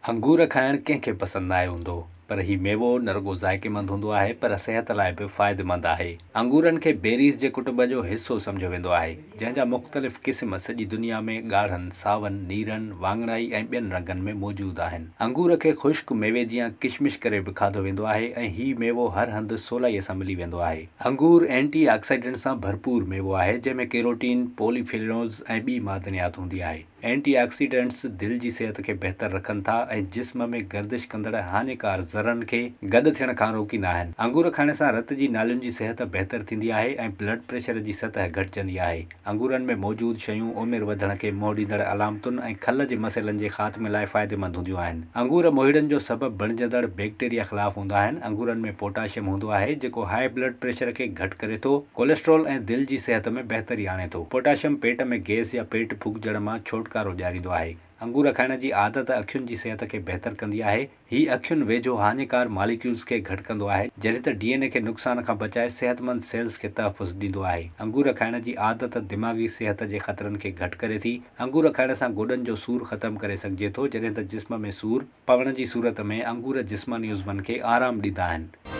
अंगूर खाइणु कंहिंखे पसंदि न आहे हूंदो, पर ही मेवो न रुॻो ज़ाइक़ेमंद हूंदो आहे पर सिहत लाइ बि फ़ाइदेमंद आहे। अंगूरनि खे बेरीज़ जे कुटुंब जो हिसो सम्झो वेंदो आहे, जंहिंजा मुख़्तलिफ़ क़िस्म सॼी दुनिया में ॻाढ़नि, सावनि, नीरनि, वाङणाई ऐं ॿियनि रंगनि में मौजूदु आहिनि। अंगूर खे ख़ुश्क मेवे जीअं किशमिश करे बि खाधो वेंदो आहे ऐं हीउ मेवो हर हंधि सवलाईअ सां मिली वेंदो आहे। अंगूर एंटी ऑक्सीडेंट सां भरपूर मेवो आहे, जंहिंमें कैरोटीन, पॉलीफिनोल्स ऐं ॿी मादनियात हूंदी आहे। एंटी ऑक्सीडेंट्स दिलि जी सिहत खे बहितर रखनि था ऐं जिस्म में गर्दिश कंदड़ हानिकार ज़रनि खे गॾु थियण खां रोकींदा आहिनि। अंगूर खाइण सां रत जी नालियुनि जी सिहत बहितर थींदी आहे ऐं ब्लड प्रेशर जी सतह घटिजंदी आहे। अंगूरनि में मौजूदु शयूं उमिरि वधण खे मोड़ ॾींदड़ अलामतुनि ऐं खल जे मसइलनि जे ख़ात्मे लाइ फ़ाइदेमंद हूंदियूं आहिनि। अंगूर मोहीड़नि जो सबबु बणिजंदड़ बैक्टीरिया ख़िलाफ़ हूंदा आहिनि। अंगूरनि में पोटाशियम हूंदो आहे जेको हाई ब्लड प्रेशर खे घटि करे थो, कोलेस्ट्रॉल ऐं दिलि जी सिहत में बहितरी आणे थो। पोटाशियम पेट में गैस या पेट फुॻजण मां छुटकारो ॾियारींदो आहे। अंगूर खाइण जी आदत अखियुनि जी सिहत खे बहितर कंदी आहे। हीअ अखियुनि वेझो हानिकार मालिक्यूल्स खे घटि कंदो आहे, जॾहिं त डीएनए खे नुक़सान खां बचाए सिहतमंद सेल्स खे तहफ़ुज़ ॾींदो आहे। अंगूर खाइण जी आदत दिमाग़ी सिहत जे ख़तरनि खे घटि करे थी। अंगूर खाइण सां गोॾनि जो सूरु ख़तमु करे सघिजे थो, जॾहिं त जिस्म में सूरु पवण जी सूरत में अंगूर जिस्मानी उज़वनि खे आराम ॾींदा आहिनि।